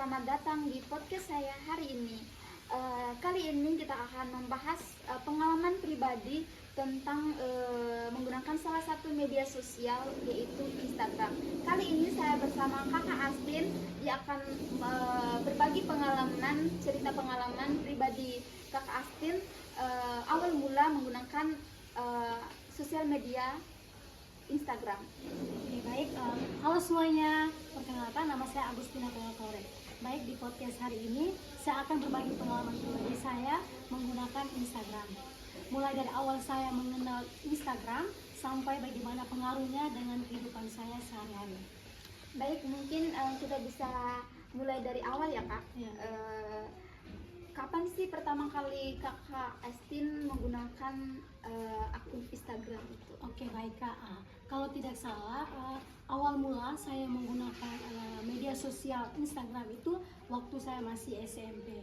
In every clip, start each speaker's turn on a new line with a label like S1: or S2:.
S1: selamat datang di podcast saya hari ini. Kali ini kita akan membahas pengalaman pribadi tentang menggunakan salah satu media sosial yaitu Instagram. Kali ini saya bersama Kakak Astin, dia akan berbagi cerita pengalaman pribadi Kakak Astin awal mula menggunakan sosial media Instagram.
S2: Oke, baik. Halo semuanya, perkenalkan nama saya Agustina Tore. Baik, di podcast hari ini saya akan berbagi pengalaman pribadi saya menggunakan Instagram. Mulai dari awal saya mengenal Instagram sampai bagaimana pengaruhnya dengan kehidupan saya sehari-hari.
S1: Baik, mungkin kita bisa mulai dari awal ya Kak.
S2: Ya.
S1: Kapan sih pertama kali Kakak Astin menggunakan akun Instagram itu?
S2: Oke, baik Kak. Kalau tidak salah, awal mula saya menggunakan media sosial Instagram itu waktu saya masih SMP.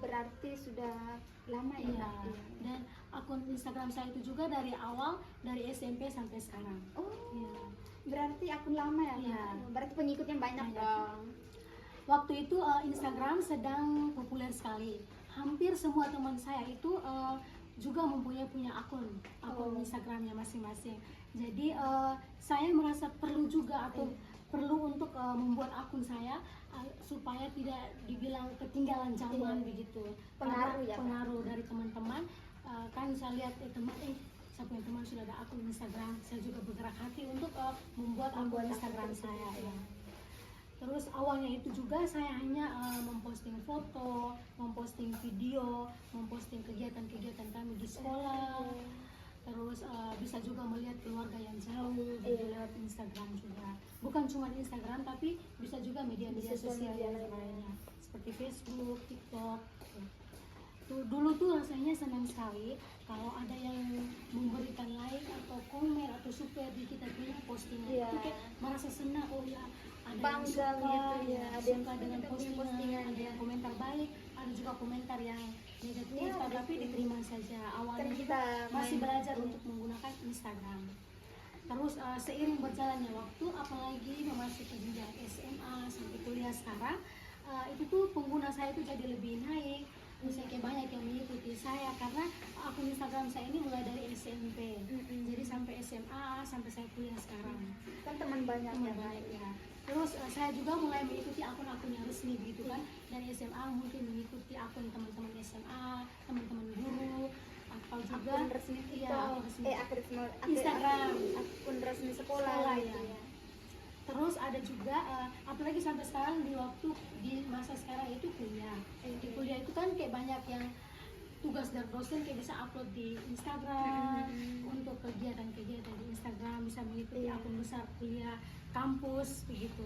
S1: Berarti sudah lama ya?
S2: Iya. Dan akun Instagram saya itu juga dari awal, dari SMP sampai sekarang. Iya.
S1: Berarti akun lama ya?
S2: Iya.
S1: Berarti pengikutnya banyak dong.
S2: Waktu itu Instagram sedang populer sekali. Hampir semua teman saya itu juga punya akun Instagramnya masing-masing. Jadi saya merasa perlu juga atau perlu untuk membuat akun saya supaya tidak dibilang ketinggalan zaman begitu. Pengaruh dari teman-teman. Kan saya lihat saya punya teman sudah ada akun Instagram, saya juga bergerak hati untuk membuat akun Instagram saya. Ya. Terus awalnya itu juga saya hanya memposting foto, memposting video, memposting kegiatan-kegiatan kami di sekolah. Terus bisa juga melihat keluarga yang jauh lewat Instagram juga. Bukan cuma Instagram tapi bisa juga media-media sosial yang lainnya seperti Facebook, TikTok. Dulu tuh rasanya senang sekali kalau ada yang memberikan like atau komen atau suka di kita punya postingan. Itu kayak merasa senang, oh ya ada
S1: bangga
S2: yang suka,
S1: gitu ya,
S2: ada yang suka dengan postingan, ada yang komentar baik, ada juga komentar yang negatif, tapi diterima saja. Awalnya kita masih belajar untuk menggunakan Instagram. Terus seiring berjalannya waktu, apalagi memasuki jenjang SMA sampai kuliah sekarang, itu tuh pengguna saya itu jadi lebih naik. Misalnya kayak banyak yang mengikuti saya karena akun Instagram saya ini mulai dari SMP, jadi sampai SMA sampai saya kuliah sekarang.
S1: Kan teman banyak
S2: ya. Terus saya juga mulai mengikuti akun-akun yang resmi gitu kan. Dari SMA mungkin mengikuti akun teman-teman SMA, teman-teman guru, atau juga
S1: akun resmi
S2: Instagram,
S1: akun resmi sekolah gitu ya.
S2: Terus ada juga apalagi sampai sekarang di masa sekarang itu kuliah. Di kuliah itu kan kayak banyak yang tugas dari dosen kayak bisa upload di Instagram untuk kegiatan-kegiatan di Instagram, bisa mengikuti akun besar kuliah kampus begitu.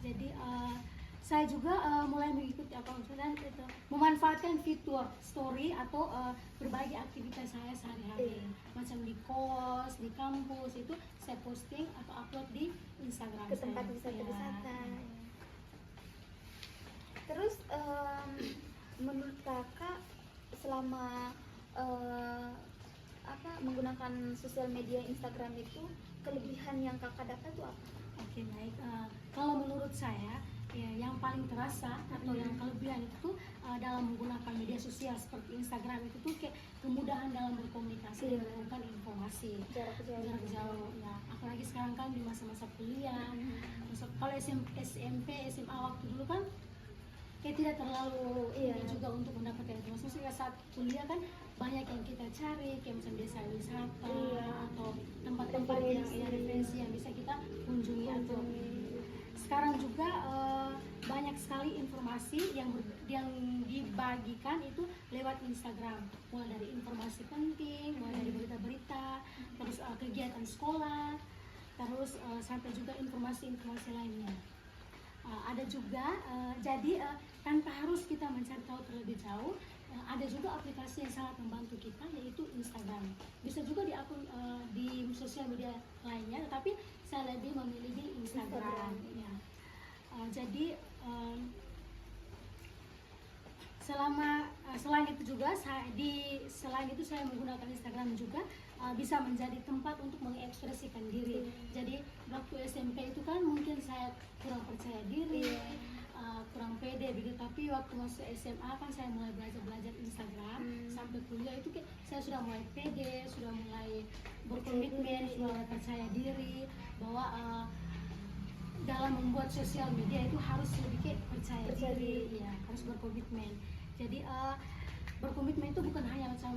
S2: Jadi saya juga mulai mengikuti akun dan itu memanfaatkan fitur story atau berbagi aktivitas saya sehari-hari, macam di kos, di kampus itu saya posting atau upload di Instagram
S1: ke tempat wisata-wisata. Terus menurut kakak selama menggunakan sosial media Instagram itu kelebihan yang kakak dapat itu apa?
S2: Oke, baik. Kalau menurut saya ya, yang paling terasa atau yang kelebihan itu dalam menggunakan media sosial seperti Instagram itu tuh kayak kemudahan dalam berkomunikasi dan menemukan informasi jarak jauh ya. Apalagi sekarang kan di masa-masa kuliah. Kalau SMP, SMA waktu dulu kan kayak tidak terlalu juga untuk mendapatkan informasi. Saat kuliah kan banyak yang kita cari kayak misalnya desa wisata atau tempat-tempat yang referensi yang bisa kita kunjungi atau sekarang juga banyak sekali informasi yang dibagikan itu lewat Instagram, mulai dari informasi penting, mulai dari berita-berita, terus kegiatan sekolah, terus sampai juga informasi-informasi lainnya. Ada juga jadi tanpa harus kita mencari tahu terlebih jauh, ada juga aplikasi yang sangat membantu kita yaitu Instagram. Bisa juga di akun di sosial media lainnya, tetapi saya lebih memilih di Instagram. Ya. Jadi selain itu juga selain itu saya menggunakan Instagram juga bisa menjadi tempat untuk mengekspresikan diri. Jadi waktu SMP itu kan mungkin saya kurang percaya diri, kurang pede begitu. Tapi waktu masuk SMA kan saya mulai belajar Instagram sampai kuliah itu kayak saya sudah mulai pede, sudah mulai berkomitmen, sudah mulai percaya diri bahwa dalam membuat sosial media itu harus lebih kayak percaya diri, ya harus berkomitmen. Jadi berkomitmen itu bukan hanya macam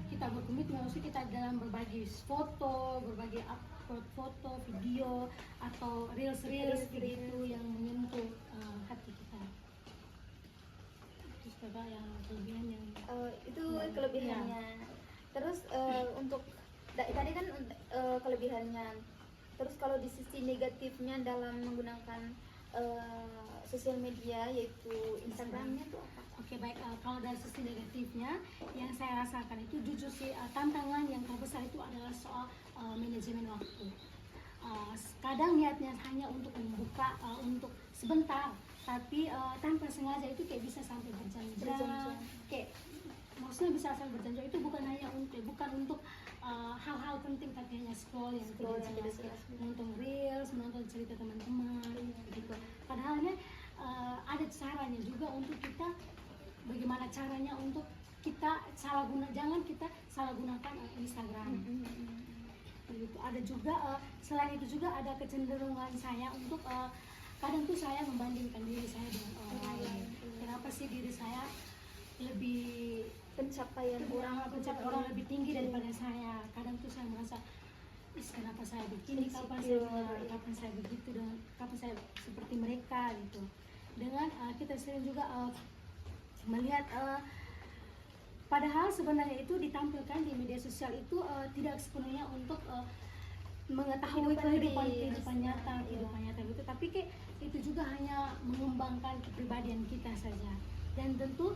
S2: kita berkomitmen, maksudnya kita dalam berbagi foto, berbagi upload foto, video atau reels begitu yang menyentuh hati kita. Terus coba yang kelebihan yang
S1: itu kelebihannya. Terus untuk tadi kan kelebihannya. Terus kalau di sisi negatifnya dalam menggunakan sosial media yaitu Instagramnya tuh apa?
S2: Oke, baik. Kalau dari sisi negatifnya yang saya rasakan itu jujur sih tantangan yang terbesar itu adalah soal manajemen waktu. Kadang niatnya hanya untuk membuka untuk sebentar, tapi tanpa sengaja itu kayak bisa sampai berjam-jam. Kayak maksudnya bisa sampai berjam-jam itu bukan hanya untuk hal-hal penting, tapi hanya scroll yang tidak jelas, menonton reels, menonton cerita teman-teman gitu. Padahalnya ada caranya juga untuk kita, bagaimana caranya untuk kita jangan kita salah gunakan Instagram. Begitu. Ada juga selain itu juga ada kecenderungan saya untuk kadang tuh saya membandingkan diri saya dengan orang lain. Kenapa sih diri saya lebih
S1: Pencapaian
S2: orang lebih tinggi daripada saya? Kadang tuh saya merasa, kenapa saya begini, kapan saya begitu, dan kapan saya seperti mereka gitu. Dengan kita sering juga melihat padahal sebenarnya itu ditampilkan di media sosial itu tidak sepenuhnya untuk mengetahui kehidupan nyata gitu, tapi kayak itu juga hanya mengembangkan kepribadian kita saja. Dan tentu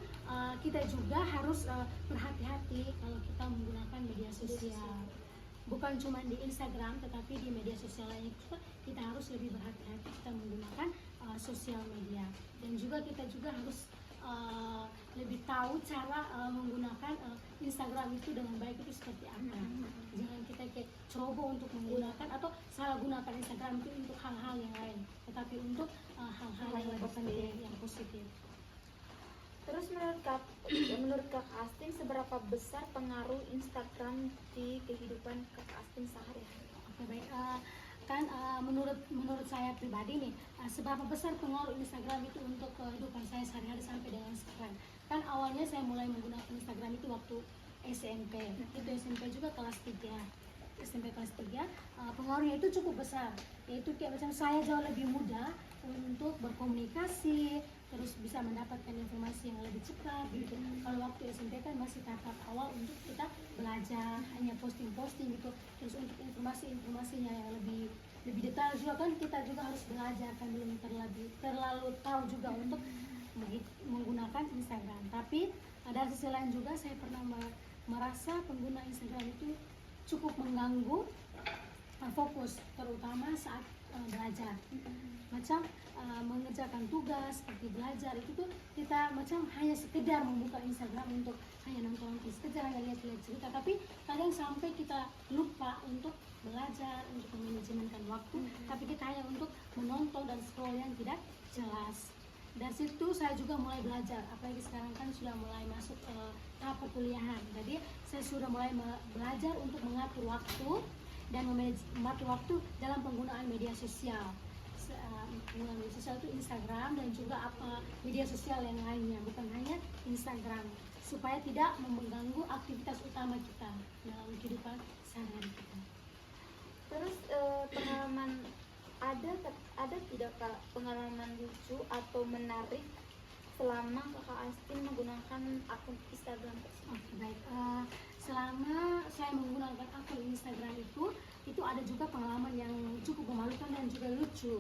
S2: kita juga harus berhati-hati kalau kita menggunakan media sosial. Bukan cuma di Instagram, tetapi di media sosial lainnya juga kita harus lebih berhati-hati kita menggunakan sosial media. Dan juga kita juga harus lebih tahu cara menggunakan Instagram itu dengan baik itu seperti apa. Jangan kita kayak ceroboh untuk menggunakan atau salah gunakan Instagram itu untuk hal-hal yang lain, tetapi untuk hal-hal yang lebih penting, yang positif.
S1: Terus menurut Kak Astin seberapa besar pengaruh Instagram di kehidupan Kak Astin sehari-hari?
S2: Oke, baik. Menurut saya pribadi nih, seberapa besar pengaruh Instagram itu untuk kehidupan saya sehari-hari sampai dengan sekarang. Kan awalnya saya mulai menggunakan Instagram itu waktu SMP. Itu SMP juga kelas 3. SMP kelas 3, pengaruhnya itu cukup besar. Yaitu kayak macam saya jauh lebih mudah untuk berkomunikasi, terus bisa mendapatkan informasi yang lebih cepat gitu. Kalau waktu SMP kan masih tahap awal untuk kita belajar, hanya posting gitu. Terus untuk informasinya yang lebih detail juga kan kita juga harus belajar, kan belum terlalu tahu juga untuk menggunakan Instagram. Tapi ada sisi lain juga, saya pernah merasa pengguna Instagram itu cukup mengganggu fokus, terutama saat belajar. Macam mengerjakan tugas seperti belajar itu tuh kita macam hanya sekedar membuka Instagram untuk hanya nonton sekedar, hanya lihat cerita, tapi kadang sampai kita lupa untuk belajar, untuk memanajemenkan waktu, tapi kita hanya untuk menonton dan scroll yang tidak jelas. Dari situ saya juga mulai belajar, apalagi sekarang kan sudah mulai masuk tahap perkuliahan. Jadi saya sudah mulai belajar untuk mengatur waktu dan mengatur waktu dalam penggunaan media sosial. Penggunaan media sosial itu Instagram dan juga media sosial yang lainnya, bukan hanya Instagram, supaya tidak mengganggu aktivitas utama kita dalam kehidupan sehari-hari kita.
S1: Terus pengalaman ada tidak Kak pengalaman lucu atau menarik selama Kakak Astin menggunakan akun Instagram tersebut?
S2: Oke, baik. Selama saya menggunakan akun Instagram itu ada juga pengalaman yang cukup memalukan dan juga lucu.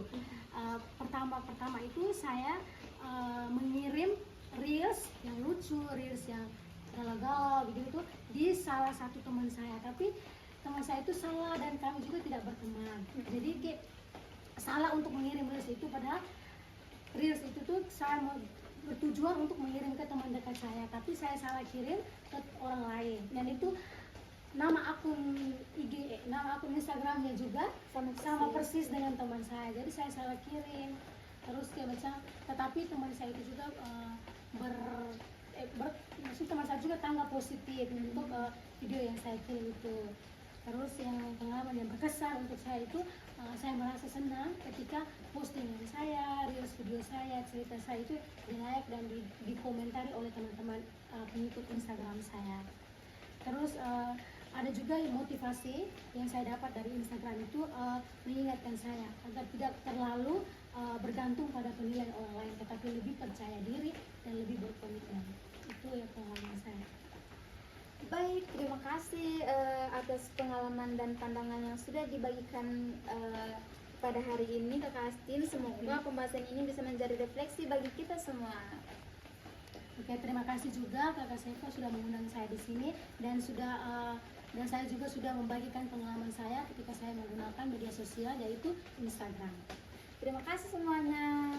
S2: Pertama itu saya mengirim reels yang lucu, reels yang galau-galau gitu di salah satu teman saya, tapi teman saya itu salah dan kami juga tidak berteman. Jadi kayak salah untuk mengirim reels itu, padahal reels itu tuh saya mau bertujuan untuk mengirim ke teman dekat saya, tapi saya salah kirim ke orang lain, dan itu nama akun Instagramnya juga sama persis dengan teman saya, jadi saya salah kirim. Terus kayak macam tetapi teman saya itu juga maksud teman saya juga tanggap positif untuk video yang saya kirim itu. Terus yang pengalaman yang berkesan untuk saya itu, saya merasa senang ketika postingan saya, reels video saya, cerita saya itu di-like dan dikomentari oleh teman-teman pengikut Instagram saya. Terus ada juga motivasi yang saya dapat dari Instagram itu, mengingatkan saya agar tidak terlalu bergantung pada penilaian orang lain, tetapi lebih percaya diri dan lebih berkomitmen. Itu ya pengalaman saya.
S1: Baik, terima kasih atas pengalaman dan pandangan yang sudah dibagikan pada hari ini Kakak Astin. Semoga pembahasan ini bisa menjadi refleksi bagi kita semua.
S2: Oke, terima kasih juga Kakak Sefa sudah mengundang saya di sini dan dan saya juga sudah membagikan pengalaman saya ketika saya menggunakan media sosial yaitu Instagram.
S1: Terima kasih semuanya.